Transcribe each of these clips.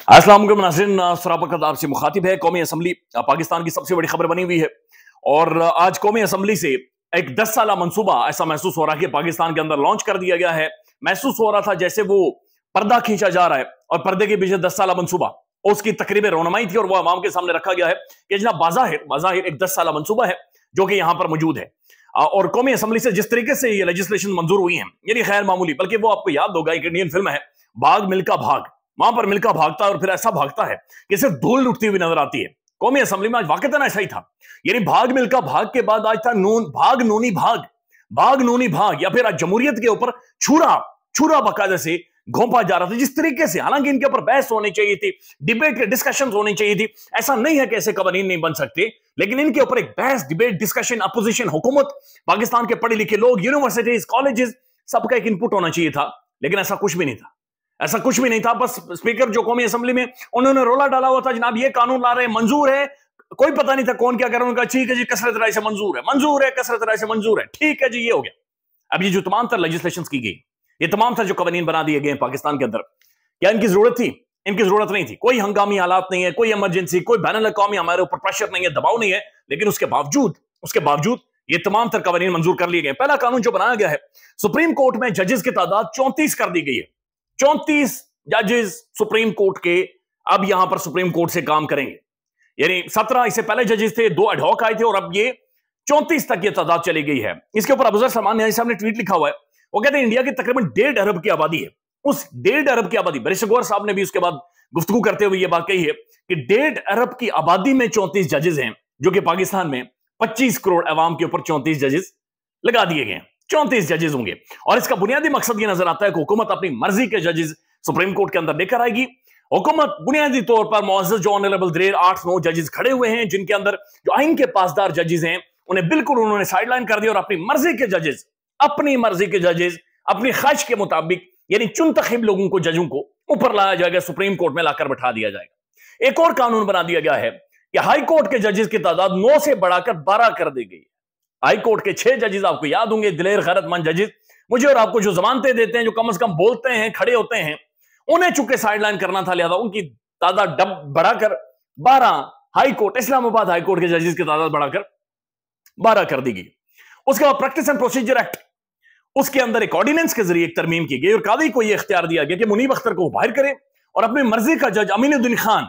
अस्सलाम वालेकुम नाज़रीन, सराफ़त आपसे मुखातिब है। कौमी असम्बली पाकिस्तान की सबसे बड़ी खबर बनी हुई है और आज कौमी असम्बली से एक 10 साला मंसूबा ऐसा महसूस हो रहा है कि पाकिस्तान के अंदर लॉन्च कर दिया गया है। महसूस हो रहा था जैसे वो पर्दा खींचा जा रहा है और पर्दे के पीछे 10 साला मंसूबा उसकी तकरीब रोनमाई थी और वो अवाम के सामने रखा गया है कि जनाब बाज़ाहिर एक 10 साला मंसूबा है जो कि यहां पर मौजूद है। और कौमी असम्बली से जिस तरीके से ये लेजिस्लेशन मंजूर हुई है यानी खैर मामूली, बल्कि वो आपको याद होगा एक इंडियन फिल्म है भाग मिल्खा भाग, वहां पर मिल्खा भागता है और फिर ऐसा भागता है कि सिर्फ धूल उठती हुई नजर आती है। कौमी असम्बली में आज वाकईतन ऐसा ही था, यानी भाग मिल्खा भाग के बाद आज था नून भाग नूनी भाग, भाग नूनी भाग, या फिर आज जमहूरियत के ऊपर छुरा छुरा बकायदे से घोंपा जा रहा था जिस तरीके से। हालांकि इनके ऊपर बहस होनी चाहिए थी, डिबेट डिस्कशन होनी चाहिए थी, ऐसा नहीं है कि ऐसे कवानीन नहीं बन सकते, लेकिन इनके ऊपर एक बहस डिबेट डिस्कशन अपोजिशन हुकूमत पाकिस्तान के पढ़े लिखे लोग यूनिवर्सिटीज कॉलेजेस सबका एक इनपुट होना चाहिए था, लेकिन ऐसा कुछ भी नहीं था। ऐसा कुछ भी नहीं था। बस स्पीकर जो कौमी असम्बली में उन्होंने रोला डाला हुआ था, जनाब ये कानून ला रहे हैं, मंजूर है, कोई पता नहीं था कौन क्या कर रहा है। उनका ठीक है जी कसरत राय से मंजूर है, मंजूर है कसरत राय से मंजूर है, ठीक है जी ये हो गया। अब ये जो तमाम तर लेजिस्लेशन की गई, ये तमाम तर जो कवानीन बना दिए गए पाकिस्तान के अंदर, क्या इनकी जरूरत थी? इनकी जरूरत नहीं थी। कोई हंगामी हालात नहीं है, कोई इमरजेंसी, कोई बैनुल अक़वामी हमारे ऊपर प्रेशर नहीं है, दबाव नहीं है, लेकिन उसके बावजूद ये तमाम तर कवानीन मंजूर कर लिए गए। पहला कानून जो बनाया गया है, सुप्रीम कोर्ट में जजेस की तादाद 34 कर दी गई है। 34 जजेस सुप्रीम कोर्ट के अब यहां पर सुप्रीम कोर्ट से काम करेंगे। यानी 17 इससे पहले जजेस थे, 2 एडहॉक आए थे और अब ये 34 तक ये तादाद चली गई है। इसके ऊपर अबूजर सलमान न्याई साहब ने ट्वीट लिखा हुआ है, वो कहते हैं इंडिया की तकरीबन 1.5 अरब की आबादी है। उस 1.5 अरब की आबादी, बैरिस्टर गौहर साहब ने भी उसके बाद गुफ्तगू करते हुए ये बात कही है कि 1.5 अरब की आबादी में 34 जजेस हैं, जो कि पाकिस्तान में 25 करोड़ अवाम के ऊपर 34 जजेस लगा दिए गए हैं। 34 जजेस होंगे और इसका बुनियादी मकसद ये नजर आता है कि हुकूमत अपनी मर्जी के जजेस सुप्रीम कोर्ट के अंदर लेकर आएगी। हुकूमत बुनियादी तौर पर मुअज़्ज़ज़ जो ऑनरेबल दलेर 8-9 जजेस खड़े हुए हैं, जिनके अंदर जो आइन के पासदार जजेस हैं उन्हें बिल्कुल उन्होंने साइडलाइन कर दिया और अपनी मर्जी के जजेस अपनी ख्वाहिश के मुताबिक यानी चुनतखब लोगों को, जजों को ऊपर लाया जाएगा, सुप्रीम कोर्ट में लाकर बैठा दिया जाएगा। एक और कानून बना दिया गया है कि हाई कोर्ट के जजेस की तादाद 9 से बढ़ाकर 12 कर दी गई है। हाई कोर्ट के 6 जजेस आपको याद होंगे, दिलेर गैरतमंद जजेस, मुझे और आपको जो जमानतें देते हैं, जो कम से कम बोलते हैं, खड़े होते हैं, उन्हें चुके साइडलाइन करना था, लिहाजा उनकी तादाद बढ़ाकर 12, high court Islamabad high court के जजेस की तादाद बढ़ाकर 12 कर दी गई। उसके बाद प्रैक्टिस एंड प्रोसीजर एक्ट, उसके अंदर एक ऑर्डिनेंस के जरिए एक तरमीम की गई और कादी को यह इख्तियार दिया गया कि मुनीब अख्तर को बाहर करे और अपनी मर्जी का जज अमीनुद्दीन खान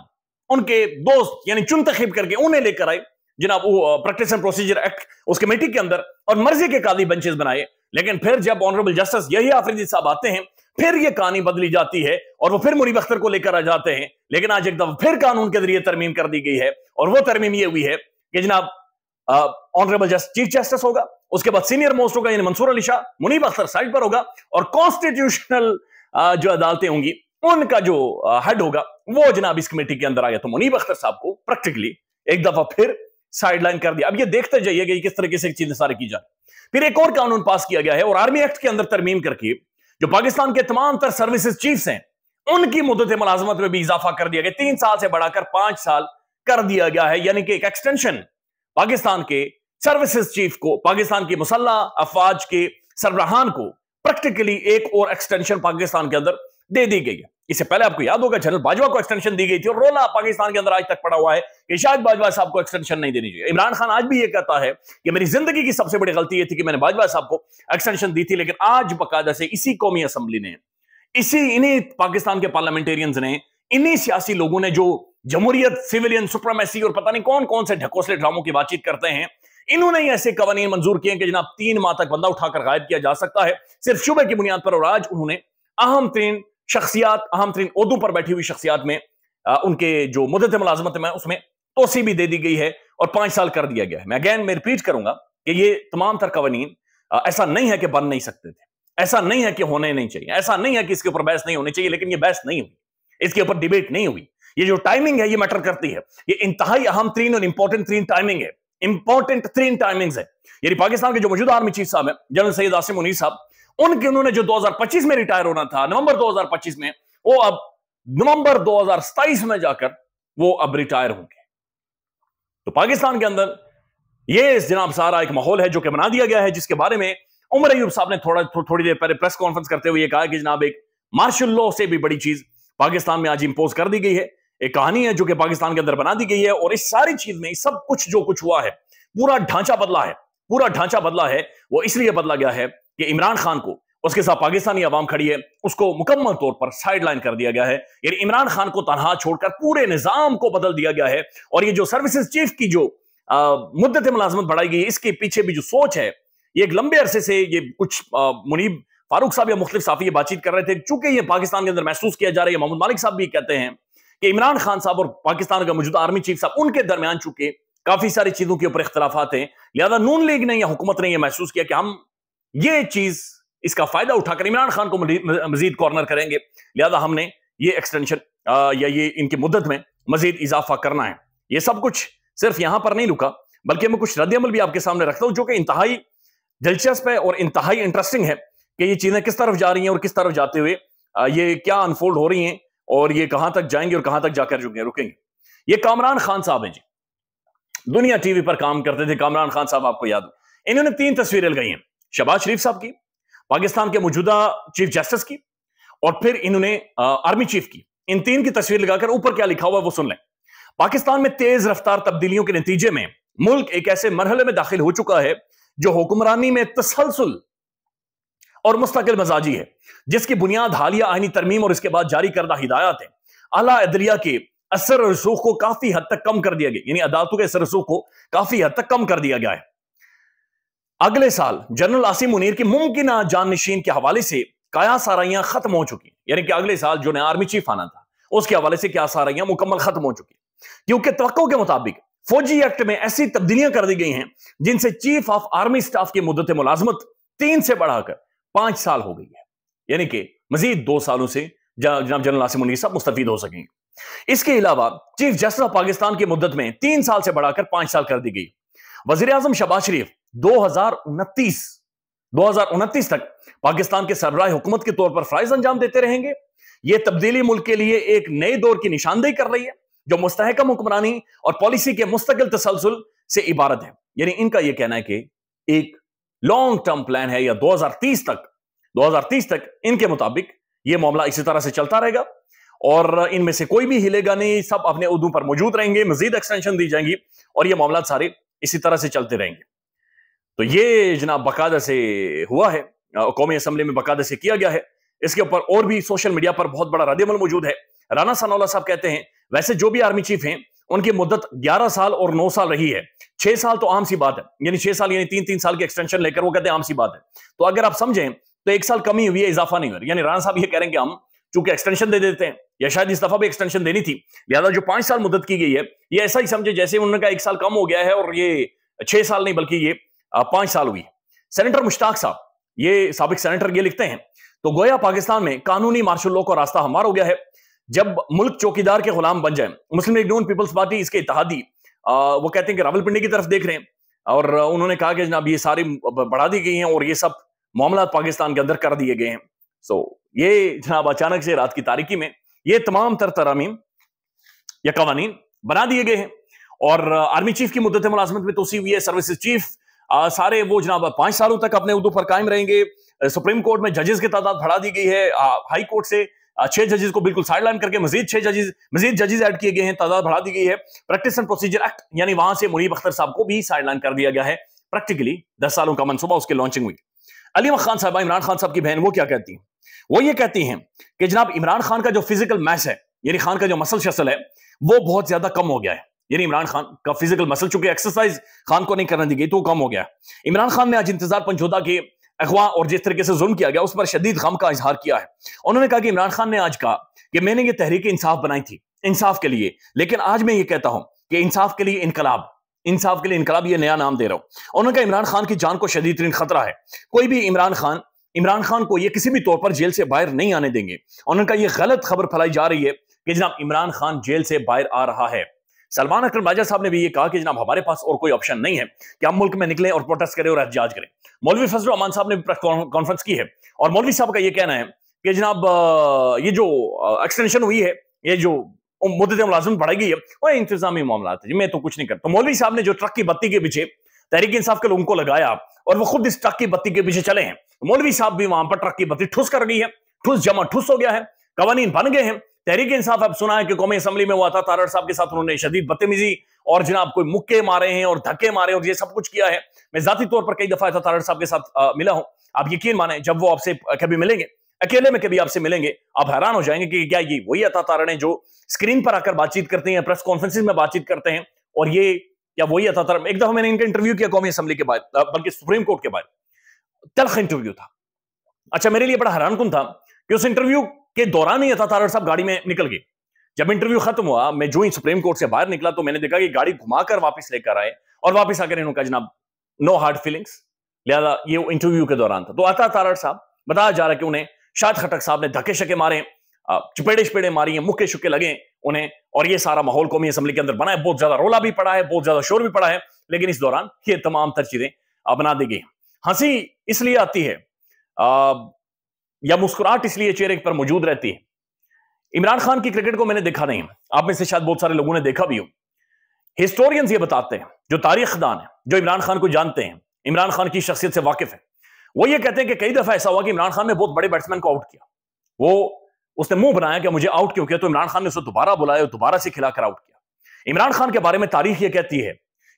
उनके दोस्त यानी चुनतखब करके उन्हें लेकर आए जनाब वो प्रैक्टिस एंड प्रोसीजर एक्ट उस कमेटी के अंदर और मर्जी के कादी बेंचेस बनाए। लेकिन फिर जब ऑनरेबल जस्टिस यही आफरीदी साहब आते हैं, फिर ये कहानी बदली जाती है और वो फिर मुनीब अख्तर को लेकर आ जाते हैं। लेकिन आज एक दफा फिर कानून के जरिए तरमीम कर दी गई है और वो तरमीम ये हुई है कि जनाब ऑनरेबल चीफ जस्टिस होगा, उसके बाद सीनियर मोस्ट होगा यानी मंसूर अली शाह, मुनीब अख्तर साइड पर होगा और कॉन्स्टिट्यूशनल जो अदालतें होंगी उनका जो हेड होगा वो जनाब इस कमेटी के अंदर आ गया। तो मुनीब अख्तर साहब को प्रैक्टिकली एक दफा फिर साइडलाइन कर दिया। अब ये देखते जाइएगा किस तरीके से चीजें सारी की जाए। फिर एक और कानून पास किया गया है और आर्मी एक्ट के अंदर तरमीम करके जो पाकिस्तान के तमाम तर सर्विसेज चीफ्स हैं उनकी मुद्दत मुलाजमत में भी इजाफा कर दिया गया, 3 साल से बढ़ाकर 5 साल कर दिया गया है। यानी कि एक एक्सटेंशन पाकिस्तान के सर्विसेज चीफ को, पाकिस्तान की मुसल्लह अफवाज के सरबराहान को प्रैक्टिकली एक और एक्सटेंशन पाकिस्तान के अंदर दे दी गई है। इससे पहले आपको याद होगा जनरल बाजवा को एक्सटेंशन दी गई थी और रोला पाकिस्तान के अंदर आज तक पड़ा हुआ है कि शायद बाजवा साहब को एक्सटेंशन नहीं देनी चाहिए। इमरान खान आज भी ये कहता है कि मेरी जिंदगी की सबसे बड़ी गलती ये थी कि मैंने बाजवा साहब को एक्सटेंशन दी थी, लेकिन आज बकायदा से इसी कौमी असम्बली ने, इन्हीं पाकिस्तान के पार्लियामेंटेरियंस ने, इन्हीं सियासी लोगों ने जो जमहूरियत, सिविलियन सुप्रीमेसी और पता नहीं कौन कौन से ढकोसले ड्रामों की बातचीत करते हैं, इन्होंने ही ऐसे कवानीन मंजूर किए कि जनाब 3 माह तक बंदा उठाकर गायब किया जा सकता है सिर्फ शुबे की बुनियाद पर। और आज उन्होंने अहम तरीन शख्सियात, अहम तरीन ओहदों पर बैठी हुई शख्सियात में उनके जो मुद्दत मुलाजमत में उसमें तोसी भी दे दी गई है और 5 साल कर दिया गया है। मैं अगेन मैं रिपीट करूंगा कि ये तमाम तर कवानीन ऐसा नहीं है कि बन नहीं सकते थे, ऐसा नहीं है कि होने नहीं चाहिए, ऐसा नहीं है कि इसके ऊपर बहस नहीं होनी चाहिए, लेकिन ये बहस नहीं हुई, इसके ऊपर डिबेट नहीं हुई। ये जो टाइमिंग है ये मैटर करती है, ये इंतहाई अहम तरीन और इंपॉर्टेंट तरीन टाइमिंग है, इंपॉर्टेंट तरीन टाइमिंग्स है। यानी पाकिस्तान के जो मौजूदा आर्मी चीफ साहब है जनरल सैयद आसिम मुनीर साहब, उन्होंने जो 2025 में रिटायर होना था नवंबर 2025 में, वो अब नवंबर 2027 में जाकर वो अब रिटायर होंगे। तो पाकिस्तान के अंदर ये जनाब सारा एक माहौल है जो कि बना दिया गया है, जिसके बारे में उमर अयूब साहब ने थोड़ी देर पहले प्रेस कॉन्फ्रेंस करते हुए कहा कि जनाब एक मार्शल लॉ से भी बड़ी चीज पाकिस्तान में आज इंपोज कर दी गई है। एक कहानी है जो कि पाकिस्तान के अंदर बना दी गई है, और इस सारी चीज में सब कुछ जो कुछ हुआ है, पूरा ढांचा बदला है, पूरा ढांचा बदला है। वो इसलिए बदला गया है कि इमरान खान को, उसके साथ पाकिस्तानी अवाम खड़ी है, उसको मुकम्मल तौर पर साइडलाइन कर दिया गया है। यानी इमरान खान को तनहा छोड़कर पूरे निजाम को बदल दिया गया है। और ये जो सर्विसेज चीफ की जो मुद्दत मुलाजमत बढ़ाई गई है, इसके पीछे भी जो सोच है, ये एक लंबे अरसे से ये कुछ मुनीब फारूक साहब या मुख्तलिफ साहब ये बातचीत कर रहे थे, चूंकि ये पाकिस्तान के अंदर महसूस किया जा रहा है, मोहम्मद मालिक साहब भी कहते हैं कि इमरान खान साहब और पाकिस्तान का मौजूदा आर्मी चीफ साहब, उनके दरमियान चूंकि काफी सारी चीजों के ऊपर इख्तलाफात हैं, लिहाजा नून लीग ने या हुकूमत ने यह महसूस किया कि हम ये चीज, इसका फायदा उठाकर इमरान खान को मजीद कॉर्नर करेंगे, लिहाजा हमने ये एक्सटेंशन या ये इनकी मुद्दत में मजीद इजाफा करना है। ये सब कुछ सिर्फ यहां पर नहीं रुका, बल्कि मैं कुछ रद्द अमल भी आपके सामने रखता हूं जो कि इंतहाई दिलचस्प है और इंतहाई इंटरेस्टिंग है कि ये चीजें किस तरफ जा रही हैं और किस तरफ जाते हुए ये क्या अनफोल्ड हो रही हैं और ये कहां तक जाएंगे और कहां तक जाकर रुकेंगे। ये कामरान खान साहब हैं जी, दुनिया टीवी पर काम करते थे। कामरान खान साहब आपको याद हो, इन्होंने 3 तस्वीरें लगाई हैं, शहबाज शरीफ साहब की, पाकिस्तान के मौजूदा चीफ जस्टिस की, और फिर इन्होंने आर्मी चीफ की। इन 3 की तस्वीर लगाकर ऊपर क्या लिखा हुआ है वो सुन लें। पाकिस्तान में तेज रफ्तार तब्दीलियों के नतीजे में मुल्क एक ऐसे मरहले में दाखिल हो चुका है जो हुक्मरानी में तसलसल और मुस्तकिल मजाजी है, जिसकी बुनियाद हालिया आईनी तरमीम और इसके बाद जारी करदा हिदायत है। आला अदलिया के असर और रसूख को काफी हद तक कम कर दिया गया, यानी अदालतों के असर रसूख को काफी हद तक कम कर दिया गया है। अगले साल जनरल आसिम मुनीर की मुमकिन जाननशीन के हवाले से क्या साराइयां खत्म हो चुकी, यानी कि अगले साल जो नया आर्मी चीफ आना था उसके हवाले से क्या साराइयां मुकम्मल खत्म हो चुकी, क्योंकि तवक्को के मुताबिक फौजी एक्ट में ऐसी तब्दीलियां कर दी गई हैं जिनसे चीफ ऑफ आर्मी स्टाफ की मुद्दत मुलाजमत 3 से बढ़ाकर 5 साल हो गई है, यानी कि मजीद 2 सालों से जनाब जनरल आसिम मुनीर साहब मुस्तफीद हो सकेंगे। इसके अलावा चीफ जस्टिस ऑफ पाकिस्तान की मुद्दत में 3 साल से बढ़ाकर 5 साल कर दी गई। वजीर आजम शहबाज शरीफ 2029 तक पाकिस्तान के सरबराह हुकूमत के तौर पर फराइज अंजाम देते रहेंगे। यह तब्दीली मुल्क के लिए एक नए दौर की निशानदेही कर रही है जो मुस्तहकम हुक्मरानी और पॉलिसी के मुस्तकिल तसलसल से इबारत है। यानी इनका यह कहना है कि एक लॉन्ग टर्म प्लान है, या 2030 तक इनके मुताबिक यह मामला इसी तरह से चलता रहेगा और इनमें से कोई भी हिलेगा नहीं, सब अपने उहदों पर मौजूद रहेंगे, मजीद एक्सटेंशन दी जाएंगी और ये मामला सारे इसी तरह से चलते रहेंगे। तो ये जनाब बाकायदा से हुआ है, कौमी असम्बली में बाकायदा से किया गया है। इसके ऊपर और भी सोशल मीडिया पर बहुत बड़ा रद्द-ए-अमल मौजूद है। राना सनाउल्लाह साहब कहते हैं वैसे जो भी आर्मी चीफ हैं उनकी मुद्दत 11 साल और 9 साल रही है, 6 साल तो आम सी बात है, यानी 6 साल यानी 3-3 साल की एक्सटेंशन लेकर वो कहते हैं आम सी बात है। तो अगर आप समझें तो 1 साल कमी हुई है, इजाफा नहीं हुआ। यानी राना साहब ये कह रहे हैं कि हम चूंकि एक्सटेंशन दे देते हैं, या शायद इस दफा भी एक्सटेंशन देनी थी, लिहाजा जो 5 साल मुद्दत की गई है ये ऐसा ही समझे जैसे उन्होंने कहा 1 साल कम हो गया है और ये 6 साल नहीं बल्कि ये 5 साल हुई। सेनेटर मुश्ताक साहब, ये साबिक सेनेटर, ये लिखते हैं तो गोया पाकिस्तान में कानूनी मार्शल लॉ का रास्ता हमारा हो गया है। जब मुल्क चौकीदार के गुलाम बन जाए, मुस्लिम लीग नून पीपल्स पार्टी इसके इत्तेहादी वो कहते हैं कि रावलपिंडी की तरफ देख रहे हैं और उन्होंने कहा कि जनाब ये सारी बढ़ा दी गई हैं और ये सब मामला पाकिस्तान के अंदर कर दिए गए हैं। सो ये जनाब अचानक से रात की तारीकी में ये तमाम तरमीम या कवानीन बना दिए गए हैं और आर्मी चीफ की मुद्दत मुलाजमत में तोसी हुई है। सर्विसेज चीफ सारे वो जनाब 5 सालों तक अपने उहदों पर कायम रहेंगे। सुप्रीम कोर्ट में जजेस की तादाद बढ़ा दी गई है, हाई कोर्ट से 6 जजेस को बिल्कुल साइडलाइन करके मजीद 6 जजेस ऐड किए गए हैं, तादाद बढ़ा दी गई है। प्रैक्टिस एंड प्रोसीजर एक्ट यानी वहां से मुनीब अख्तर साहब को भी साइडलाइन कर दिया गया है। प्रैक्टिकली 10 सालों का मंसूबा, उसकी लॉन्चिंग हुई। अलीमा खान साहब, इमरान खान साहब की बहन, वो क्या कहती हैं? वो ये कहती हैं कि जनाब इमरान खान का जो फिजिकल मैस है, यानी खान का जो मसल शसल है, वो बहुत ज्यादा कम हो गया है। यानी इमरान खान का फिजिकल मसल, चूंकि एक्सरसाइज खान को नहीं करने दी गई तो कम हो गया। इमरान खान ने आज इंतजार पंचोदा के अगवा और जिस तरीके से जुल्म किया गया उस पर शदीद गम का इजहार किया है। उन्होंने कहा कि इमरान खान ने आज कहा कि मैंने ये तहरीक इंसाफ बनाई थी इंसाफ के लिए, लेकिन आज मैं ये कहता हूं कि इंसाफ के लिए इनकलाब, इंसाफ के लिए इनकलाब, ये नया नाम दे रहा हूं। उन्होंने कहा इमरान खान की जान को शदीद तरीन खतरा है, कोई भी इमरान खान को ये किसी भी तौर पर जेल से बाहर नहीं आने देंगे। उन्होंने कहा यह गलत खबर फैलाई जा रही है कि जनाब इमरान खान जेल से बाहर आ रहा है। सलमान अकरम राजा साहब ने भी ये कहा कि जनाब हमारे पास और कोई ऑप्शन नहीं है कि हम मुल्क में निकलें और प्रोटेस्ट करें और एहतजाज करें। मौलवी फजल रहमान साहब ने भी प्रेस कॉन्फ्रेंस की है और मौलवी साहब का ये कहना है कि जनाब ये जो एक्सटेंशन हुई है, ये जो मुद्दत मुलाजमत बढ़ाई गई है, वो इंतजामी मामला है, मैं तो कुछ नहीं करता। तो मौलवी साहब ने जो ट्रक की बत्ती के पीछे तहरीक इंसाफ के लोगों को लगाया और वो खुद इस ट्रक की बत्ती के पीछे चले हैं, मौलवी साहब भी वहां पर ट्रक की बत्ती ठुस कर गई है, ठुस जमा ठुस हो गया है। قوانین بن گئے ہیں. تحریک انصاف اب سنا ہے کہ قومی اسمبلی میں وہ عطا تارڑ صاحب کے ساتھ انہوں نے شدید بدتمیزی اور جناب کوئی مکے مارے ہیں اور دھکے مارے اور یہ سب کچھ کیا ہے. میں ذاتی طور پر کئی دفعہ عطا تارڑ صاحب کے ساتھ ملا ہوں. آپ یقین مانیں جب وہ آپ سے کبھی ملیں گے, اکیلے میں کبھی آپ سے ملیں گے, آپ حیران ہو جائیں گے کہ کیا یہ وہی عطا تارڑ ہیں جو اسکرین پر آ کر بات چیت کرتے ہیں, پریس کانفرنس میں بات چیت کرتے ہیں, اور یہ کیا وہی عطا تارڑ. ایک دفعہ میں نے ان کا انٹرویو کیا قومی اسمبلی کے بعد, بلکہ سپریم کورٹ کے بعد. تلخ انٹرویو تھا. اچھا میرے لیے بڑا حیران کن تھا کہ اس انٹرویو کے دوران ہی عطا تارڑ صاحب گاڑی میں نکل گئے. جب انٹرویو ختم ہوا, میں جو ہی سپریم کورٹ سے باہر نکلا تو میں نے دیکھا کہ گاڑی گھما کر واپس لے کر آئے, اور واپس آ کر انہوں نے کہا جناب نو ہارڈ فیلنگس, لہذا یہ انٹرویو کے دوران تھا. تو عطا تارڑ صاحب بتایا جا رہا کہ انہیں شاہد خٹک صاحب نے دھکے شکے مارے, چپیڑے شپیڑے ماری ہیں, مکے شکے لگے انہیں, اور یہ سارا ماحول قومی اسمبلی کے اندر بنا ہے. بہت زیادہ رولا بھی پڑا ہے, بہت زیادہ شور بھی پڑا ہے, لیکن اس دوران یہ تمام تر چیزیں بنا دی گئی. ہنسی اس لیے آتی ہے یا مسکراہٹ اس لیے چہرے پر موجود رہتی ہے. عمران خان کی کرکٹ کو میں نے دیکھا نہیں, آپ میں سے شاید بہت سارے لوگوں نے دیکھا بھی ہو. ہسٹورینز یہ بتاتے ہیں, جو تاریخ دان ہیں, جو عمران خان کو جانتے ہیں, عمران خان کی شخصیت سے واقف ہیں, وہ یہ کہتے ہیں کہ کئی دفعہ ایسا ہوا کہ عمران خان نے بہت بڑے بیٹسمین کو آؤٹ کیا, اس نے منہ بنایا کہ مجھے آؤٹ کیوں کیا, تو عمران خان نے اسے دوبارہ بلایا, دوبارہ سے کھلا کر آؤٹ کیا. عمران خان کے بارے میں تاریخ یہ کہتی ہے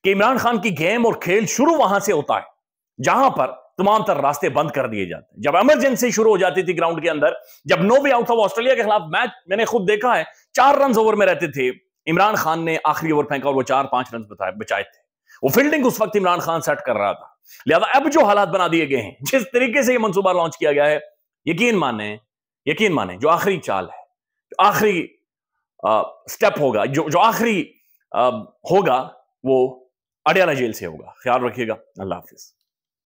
کہ عمران خان کی گیم اور کھیل شروع وہاں سے ہوتا ہے جہاں پر تمام تر راستے بند کر دیے جاتے ہیں. جب ایمرجنسی شروع ہو جاتی تھی گراؤنڈ کے اندر, جب نو وے آؤٹ تھا, وہ آسٹریلیا کے خلاف میچ میں نے خود دیکھا ہے, 4 رنز اوور میں رہتے تھے, عمران خان نے آخری اوور پھینکا اور وہ 4-5 رنز بچائے تھے. وہ فیلڈنگ اس وقت عمران خان سیٹ کر رہا تھا. لہذا اب جو حالات بنا دیے گئے ہیں, جس طریقے سے یہ منصوبہ لانچ کیا گیا ہے, یقین مانیں جو آخری چال ہے, جو آخری سٹیپ ہوگا, جو آخری ہوگا, وہ اڈیالہ جیل سے ہوگا. خیال رکھیے گا. اللہ حافظ.